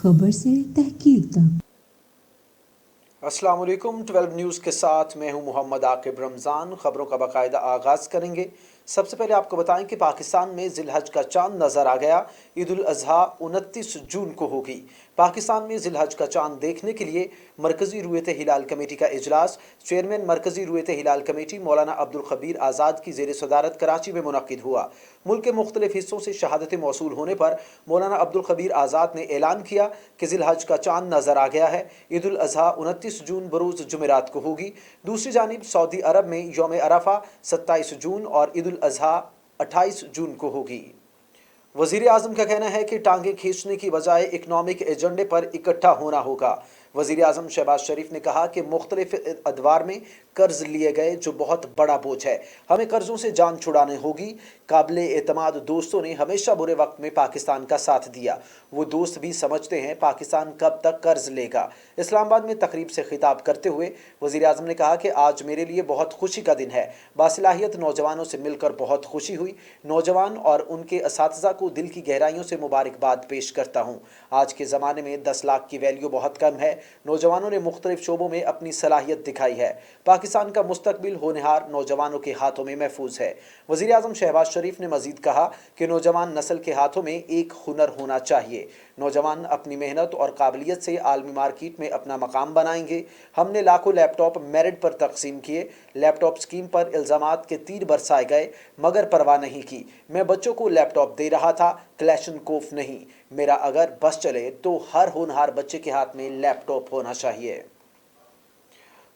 खबर से तहकीक तक। अस्सलाम वालेकुम। 12 न्यूज़ के साथ मैं हूं मोहम्मद आकिब रमज़ान। ख़बरों का बाकायदा आगाज़ करेंगे। सबसे पहले आपको बताएं कि पाकिस्तान में ज़िलहज का चांद नज़र आ गया। ईद उल अज़हा 29 जून को होगी। पाकिस्तान में ज़िलहज का चांद देखने के लिए मरकज़ी रुयत हिलाल कमेटी का इजलास चेयरमैन मरकज़ी रुयत हिलाल कमेटी मौलाना अब्दुल खबीर आज़ाद की ज़ेर सदारत कराची में मुनक़्क़िद हुआ। मुल्क के मुख्तलिफ हिस्सों से शहादतें मौसूल होने पर मौलाना अब्दुल खबीर आज़ाद ने ऐलान किया कि ज़िलहज का चांद नज़र आ गया है। ईद उल अज़हा 29 जून बरोज़ जुमेरात को होगी। दूसरी जानिब सऊदी अरब में यौम अरफा 27 जून और ईद उल अज़हा 28 जून को होगी। वज़ीर आज़म का कहना है कि टांगे खींचने की बजाय इकनॉमिक एजेंडे पर इकट्ठा होना होगा। वज़ीर आज़म शहबाज शरीफ ने कहा कि मुख्तलिफ अदवार में कर्ज लिए गए जो बहुत बड़ा बोझ है, हमें कर्जों से जान छुड़ानी होगी। काबिल एतमाद दोस्तों ने हमेशा बुरे वक्त में पाकिस्तान का साथ दिया, वो दोस्त भी समझते हैं पाकिस्तान कब तक कर्ज लेगा। इस्लामाबाद में तकरीब से खिताब करते हुए वज़ीर आज़म ने कहा कि आज मेरे लिए बहुत खुशी का दिन है। बासलाहियत नौजवानों से मिलकर बहुत खुशी हुई। नौजवान और उनके असातिज़ा को दिल की गहराइयों से मुबारकबाद पेश करता हूँ। आज के ज़माने में 10 लाख की वैल्यू बहुत कम है। नौजवानों ने मुख्तलिफ शोबों में अपनी सलाहियत दिखाई है। पाकिस्तान का मुस्तकबिल होनहार नौजवानों के हाथों में महफूज है। वज़ीर आज़म शहबाज शरीफ ने मजीद कहा कि नौजवान नस्ल के हाथों में एक हुनर होना चाहिए। नौजवान अपनी मेहनत और काबिलियत से आलमी मार्केट में अपना मकाम बनाएंगे। हमने लाखों लैपटॉप मेरिट पर तकसीम किए। लैपटॉप स्कीम पर इल्ज़ामात के तीर बरसाए गए मगर परवाह नहीं की। मैं बच्चों को लैपटॉप दे रहा था, क्लैशनकोफ नहीं। मेरा अगर बस चले तो हर होनहार बच्चे के हाथ में लैपटॉप होना चाहिए।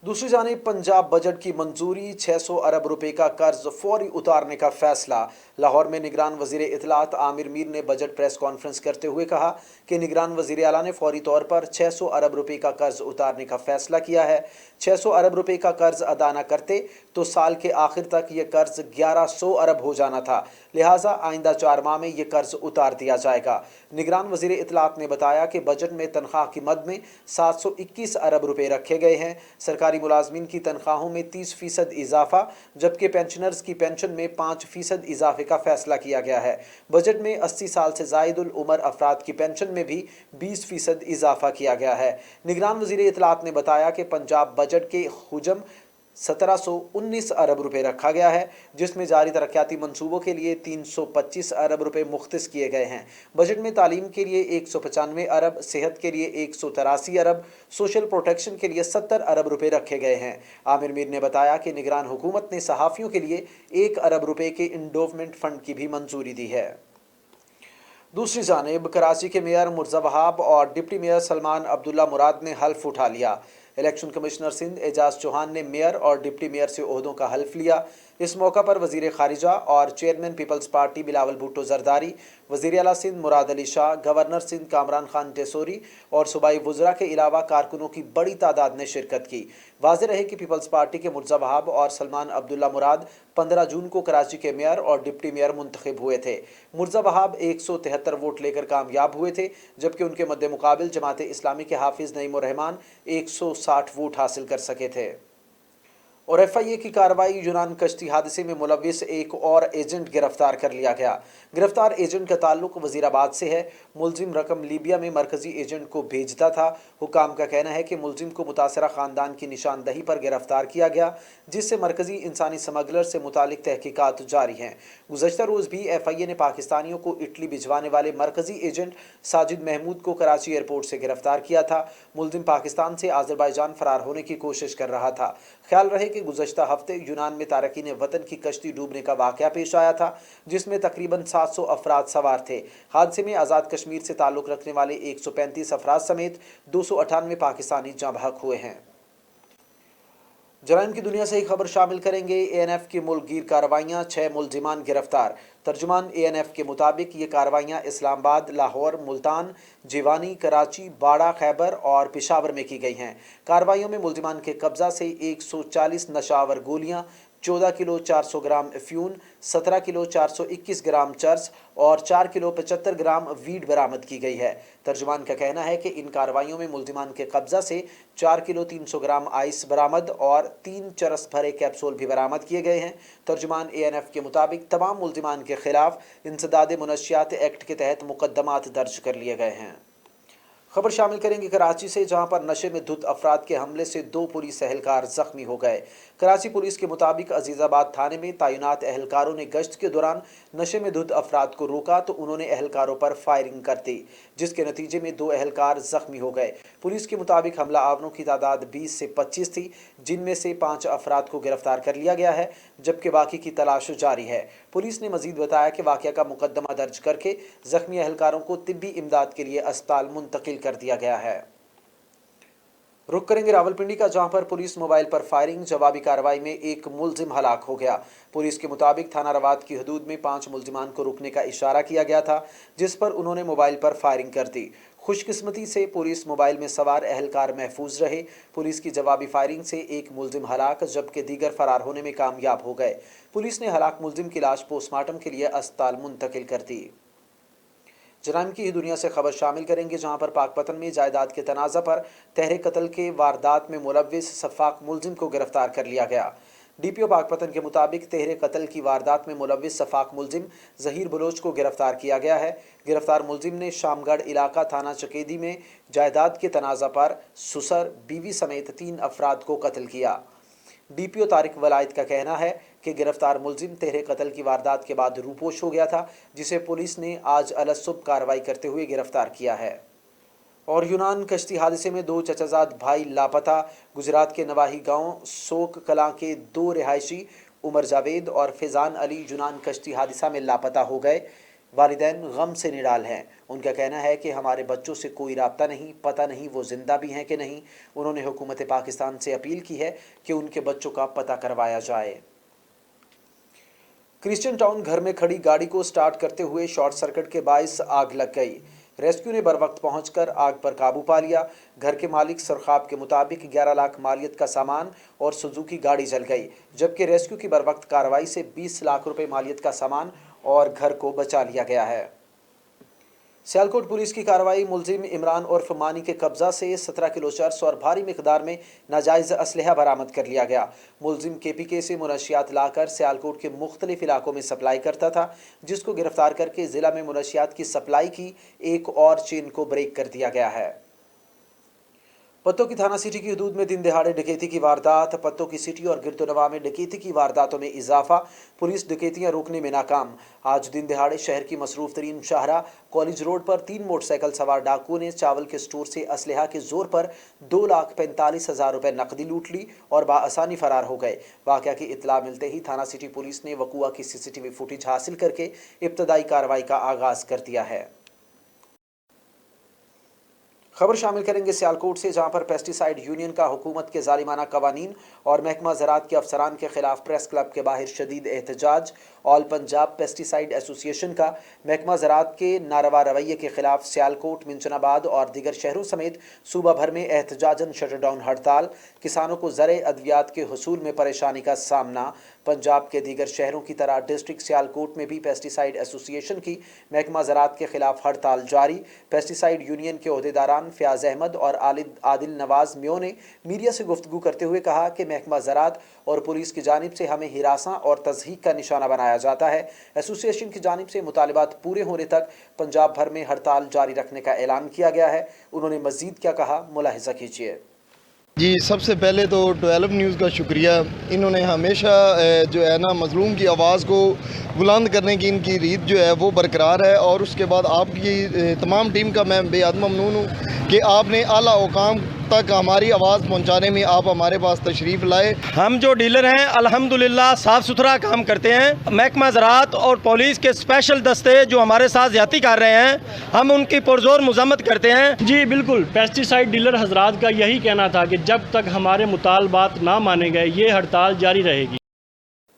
दूसरी जानिब पंजाब बजट की मंजूरी, 600 अरब रुपए का कर्ज फौरी उतारने का फैसला। लाहौर में निगरान वज़ीर इत्तलात आमिर मीर ने बजट प्रेस कॉन्फ्रेंस करते हुए कहा कि निगरान वज़ीर आला ने फौरी तौर पर 600 अरब रुपए का कर्ज उतारने का फैसला किया है। 600 अरब रुपए का कर्ज अदा न करते तो साल के आखिर तक यह कर्ज 1100 अरब हो जाना था, लिहाजा आइंदा 4 माह में यह कर्ज उतार दिया जाएगा। निगरान वज़ीर इत्तलात ने बताया कि बजट में तनख्वाह की मद में 721 अरब रुपए रखे गए हैं। सरकारी मुलाजमीन की तनख्वाहों में 30% इजाफा जबकि पेंशनर्स की पेंशन में 5% इजाफे का फैसला किया गया है। बजट में 80 साल से ज़ायद उम्र अफराद की पेंशन में भी 20% इजाफा किया गया है। निगरान वज़ीर इत्तलात ने बताया कि पंजाब बजट के हुजम 1719 अरब रुपए रखा गया है, जिसमें जारी तरक्याती मंसूबों के लिए 325 अरब रुपए मुख्तस किए गए हैं। बजट में तालीम के लिए 195 अरब, सेहत के लिए 183 अरब, सोशल प्रोटेक्शन के लिए 70 अरब रुपए रखे गए हैं। आमिर मीर ने बताया कि निगरान हुकूमत ने सहाफ़ियों के लिए 1 अरब रुपए के इंडोवमेंट फंड की भी मंजूरी दी है। दूसरी जानिब कराची के मेयर मुर्ज़ा वहाब और डिप्टी मेयर सलमान अब्दुल्ला मुराद ने हल्फ उठा लिया। इलेक्शन कमिश्नर सिंध एजाज चौहान ने मेयर और डिप्टी मेयर से ओहदों का हल्फ लिया। इस मौका पर वज़ीर ख़ारिजा और चेयरमैन पीपल्स पार्टी बिलावल भुट्टो जरदारी, वज़ीर आला सिंध मुराद अली शाह, गवर्नर सिंध कामरान खान टेसोरी और सूबाई वज़रा के अलावा कारकुनों की बड़ी तादाद ने शिरकत की। वाज़ेह रहे कि पीपल्स पार्टी के मुर्ज़ा वहाब और सलमान अब्दुल्ला मुराद 15 जून को कराची के मेयर और डिप्टी मेयर मुंतखब हुए थे। मुर्ज़ा वहाब 173 वोट लेकर कामयाब हुए थे, जबकि उनके मद्दे मुकाबिल जमात इस्लामी के हाफिज़ नईम उर रहमान 160 वोट हासिल कर सके थे। और FIA की कार्रवाई, यूनान कश्ती हादसे में मुलविस एक और एजेंट गिरफ्तार कर लिया गया। गिरफ्तार एजेंट का ताल्लुक वजीराबाद से है। मुलजिम रकम लीबिया में मरकजी एजेंट को भेजता था। हुकाम का कहना है कि मुलजिम को मुतासरा ख़ानदान की निशानदही पर गिरफ्तार किया गया, जिससे मरकजी इंसानी स्मगलर से मुतालिक तहकीकात जारी हैं। गुज़श्ता रोज़ भी FIA ने पाकिस्तानियों को इटली भिजवाने वाले मरकजी एजेंट साजिद महमूद को कराची एयरपोर्ट से गिरफ्तार किया था। मुलजिम पाकिस्तान से आज़रबाईजान फरार होने की कोशिश कर रहा था। ख्याल रहे कि गुज़श्ता हफ्ते यूनान में तारकीन वतन की कश्ती डूबने का वाक़या पेश आया था, जिसमें तकरीबन 700 अफराद सवार थे। हादसे में आज़ाद कश्मीर से ताल्लुक़ रखने वाले 135 अफराद समेत 298 पाकिस्तानी जाँ बहक हुए हैं। जराइम की दुनिया से ही खबर शामिल करेंगे। ANF की मुल्कगीर कार्रवाइयाँ, 6 मुलजिमान गिरफ्तार। तर्जुमान ANF के मुताबिक ये कार्रवाइयाँ इस्लामाबाद, लाहौर, मुल्तान, जिवानी, कराची, बाड़ा, खैबर और पेशावर में की गई हैं। कार्रवाइयों में मुलजिमान के कब्जा से 140 नशावर गोलियाँ, 14 किलो 400 ग्राम अफ्यून, 17 किलो 421 ग्राम चर्स और 4 किलो 75 ग्राम वीड बरामद की गई है। तर्जुमान का कहना है कि इन कार्रवाइयों में मुलजिमान के कब्जा से 4 किलो 300 ग्राम आइस बरामद और 3 चरस भरे कैप्सूल भी बरामद किए गए हैं। तर्जुमान ANF के मुताबिक तमाम मुलजिमान के खिलाफ इंसदाद मुनशियात एक्ट के तहत मुकदमात दर्ज कर लिए गए हैं। खबर शामिल करेंगे कराची से, जहां पर नशे में धुत अफराद के हमले से 2 पुलिस एहलकार जख्मी हो गए। कराची पुलिस के मुताबिक अजीजाबाद थाने में तैनात एहलकारों ने गश्त के दौरान नशे में धुत अफराद को रोका तो उन्होंने एहलकारों पर फायरिंग कर दी, जिसके नतीजे में 2 एहलकार जख्मी हो गए। पुलिस के मुताबिक हमला आवरों की तादाद 20 से 25 थी, जिनमें से 5 अफराद को गिरफ्तार कर लिया गया है, जबकि बाकी की तलाश जारी है। पुलिस ने मजीद बताया कि वाक़या का मुकदमा दर्ज करके जख्मी एहलकारों को तिब्बी इमदाद के लिए अस्पताल मुंतकिल कर दिया गया है। रुक करेंगे रावलपिंडी का, जहां पर पुलिस मोबाइल पर फायरिंग, जवाबी कार्रवाई में एक मुलजिम हलाक हो गया। पुलिस के मुताबिक थाना रवात की हदूद में 5 मुलजिमान को रुकने का इशारा किया गया था, जिस पर उन्होंने मोबाइल पर फायरिंग कर दी। खुशकिस्मती से पुलिस मोबाइल में सवार एहलकार महफूज रहे। पुलिस की जवाबी फायरिंग से एक मुलजिम हलाक जबकि दीगर फरार होने में कामयाब हो गए। पुलिस ने हलाक मुलजिम की लाश पोस्टमार्टम के लिए अस्पताल मुंतकिल कर दी। जराइम की ही दुनिया से खबर शामिल करेंगे, जहां पर पाकपतन में जायदाद के तनाज़ा पर तहरे कत्ल के वारदात में मुलव्विस सफाक मुलजिम को गिरफ्तार कर लिया गया। डीपीओ पाकपतन के मुताबिक तहरे कत्ल की वारदात में मुलव्विस सफाक मुलजिम जहीर बलोच को गिरफ्तार किया गया है। गिरफ्तार मुलजिम ने शामगढ़ इलाका थाना चकेदी में जायदाद के तनाज़ा पर सुसर, बीवी समेत 3 अफराद को कत्ल किया। डीपीओ तारिक वलायत का कहना है कि गिरफ्तार मुलजिम तहरे कत्ल की वारदात के बाद रूपोश हो गया था, जिसे पुलिस ने आज अलसुब कार्रवाई करते हुए गिरफ्तार किया है। और यूनान कश्ती हादसे में 2 चचाजाद भाई लापता। गुजरात के नवाही गांव सोक कलां के 2 रिहायशी उमर जावेद और फैजान अली यूनान कश्ती हादसा में लापता हो गए। वालिदैन गम से निराल हैं। उनका कहना है कि हमारे बच्चों से कोई राब्ता नहीं, पता नहीं वो जिंदा भी हैं कि नहीं। उन्होंने हुकूमत पाकिस्तान से अपील की है कि उनके बच्चों का पता करवाया जाए। क्रिश्चियन टाउन घर में खड़ी गाड़ी को स्टार्ट करते हुए शॉर्ट सर्किट के बायस आग लग गई। रेस्क्यू ने बरवक्त पहुंचकर आग पर काबू पा लिया। घर के मालिक सरखाब के मुताबिक 11 लाख मालियत का सामान और सुजुकी गाड़ी जल गई, जबकि रेस्क्यू की बरवक्त कार्रवाई से 20 लाख रुपए मालियत का सामान और घर को बचा लिया गया है। सियालकोट पुलिस की कार्रवाई, मुलजिम इमरान उर्फ मानी के कब्जा से 17 किलो चर्स और भारी मिकदार में नाजायज़ असलहा बरामद कर लिया गया। मुलजिम केपीके से मुनशियात लाकर सियालकोट के मुख्तलिफ इलाकों में सप्लाई करता था, जिसको गिरफ्तार करके ज़िला में मुनशियात की सप्लाई की एक और चेन को ब्रेक कर दिया गया है। पत्तों की थाना सिटी की हदूद में दिन दहाड़े डकैती की वारदात। पत्तों की सिटी और गिरदोनवा में डकैती की वारदातों में इजाफा। पुलिस डकैतियां रोकने में नाकाम। आज दिन दहाड़े शहर की मसरूफ तरीन शाहरा कॉलेज रोड पर 3 मोटरसाइकिल सवार डाकुओं ने चावल के स्टोर से असलहा के जोर पर 2,45,000 रुपए नकदी लूट ली और बाआसानी फरार हो गए। वाक़या की इत्तला मिलते ही थाना सिटी पुलिस ने वकुआ की CCTV फुटेज हासिल करके इब्तदाई कार्रवाई का आगाज कर दिया है। खबर शामिल करेंगे सियालकोट से, जहां पर पेस्टिसाइड यूनियन का हुकूमत के जालिमाना कवानीन और महकमा ज़राअत के अफसरान के खिलाफ प्रेस क्लब के बाहर शदीद एहतजाज। ऑल पंजाब पेस्टिसाइड एसोसिएशन का महकमा ज़राअत के नारवा रवैये के खिलाफ सियालकोट, मिंचनाबाद और दीगर शहरों समेत सूबा भर में एहतजाजन शटरडाउन हड़ताल। किसानों को ज़रे अद्वियात के हुसूल में परेशानी का सामना। पंजाब के दीगर शहरों की तरह डिस्ट्रिक्ट सियालकोट में भी पेस्टिसाइड एसोसिएशन की महकमा ज़राअत के खिलाफ हड़ताल जारी। पेस्टिसाइड यूनियन के ओहदेदारान फ़याज़ अहमद और आदिल नवाज मियों ने मीडिया से गुफ्तगू करते हुए कहा कि महकमा ज़राअत और पुलिस की जानिब से हमें हिरासा और तज़हीक का निशाना बनाया जाता है। एसोसिएशन की जानिब से मुतालिबात पूरे होने तक पंजाब भर में हड़ताल जारी रखने का ऐलान किया गया है। उन्होंने मज़ीद क्या कहा, मुलाहिज़ा कीजिए। जी, सबसे पहले तो 12 न्यूज़ का शुक्रिया। इन्होंने हमेशा जो है ना मज़लूम की आवाज़ को बुलंद करने की इनकी रीत जो है वो बरकरार है। और उसके बाद आपकी तमाम टीम का मैं बेहद ममनून हूँ कि आपने आला औकाम तक हमारी आवाज़ पहुँचाने में आप हमारे पास तशरीफ़ लाए। हम जो डीलर हैं अल्हम्दुलिल्लाह साफ़ सुथरा काम करते हैं। महकमा ज़राअत और पुलिस के स्पेशल दस्ते जो हमारे साथ ज़्यादती कर रहे हैं, हम उनकी पुरज़ोर मज़म्मत करते हैं। जी बिल्कुल, पेस्टिसाइड डीलर हजरात का यही कहना था कि जब तक हमारे मुतालबात ना माने गए ये हड़ताल जारी रहेगी।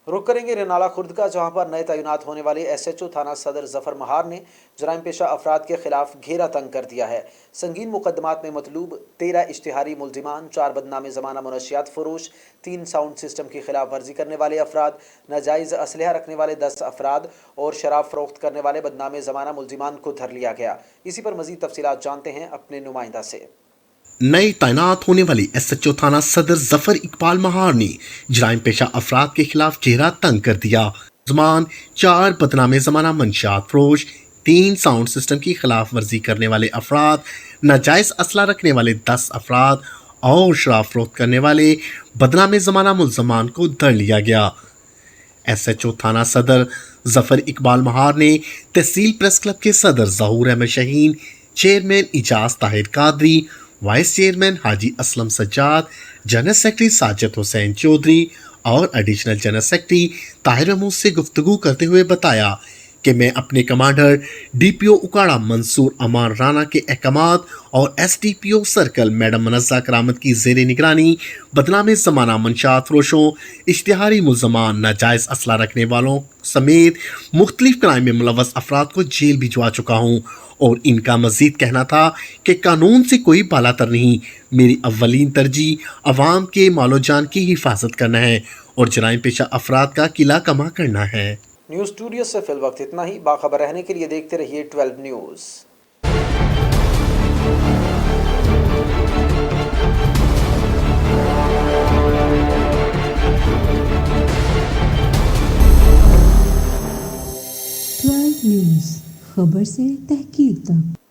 रुक करेंगे रेनाला खुर्द का, जहां पर नए तैनात होने वाले SHO थाना सदर जफर महार ने जराइम पेशा अफराद के खिलाफ घेरा तंग कर दिया है। संगीन मुकदमात में मतलूब 13 इश्तिहारी मुलजिमान, 4 बदनामे ज़माना मुनशियात फरोश, 3 साउंड सिस्टम की खिलाफ वर्जी करने वाले अफराद, नाजायज़ असलहा रखने वाले 10 अफराद और शराब फरोख्त करने वाले बदनामे ज़माना मुलजिमान को धर लिया गया। इसी पर मज़ीद तफसीलात जानते हैं अपने नुमाइंदा से। नए तैनात होने वाले SHO थाना सदर जफर इकबाल महार ने जराइम पेशा अफराद के खिलाफ घेरा तंग कर दिया। जमान 4 बदनामे ज़माना मंशियात फरोश, 3 साउंड सिस्टम की खिलाफ वर्जी करने वाले अफराद, नाजायज असला रखने वाले 10 अफराद और शराब फरोख्त करने वाले बदनाम ज़माना मुल्ज़मान को धर लिया गया। SHO थाना सदर जफर इकबाल महार ने तहसील प्रेस क्लब के सदर Zahoor Ahmad Shaheen, chairman Ijaz Tahir Qadri, vice chairman Haji Aslam Sajjad, general secretary Sajid Hussain Chaudhry और additional general secretary Tahir Mahmood से गुफ्तगू करते हुए बताया कि मैं अपने कमांडर DPO उकाड़ा मंसूर अमान राना के अहकामात और SDPO सर्कल मैडम मनज़्ज़ा करामत की ज़ेर निगरानी बदनाम ज़माना मंशात फरोशों, इश्तिहारी मुल्ज़मान, नाजायज़ असला रखने वालों समेत मुख्तलिफ क्राइम में मुलव्वस अफराद को जेल भिजवा चुका हूँ और इनका मज़ीद कहना था कि कानून से कोई बालातर नहीं। मेरी अव्वलीन तरजीह अवाम के मालो जान की हिफाजत करना है और जराइम पेशा अफराद का किला कमा करना है। न्यूज़ स्टूडियो से फिल वक्त इतना ही। बाखबर रहने के लिए देखते रहिए 12 न्यूज़। न्यूज़, खबर से तहकीक तक।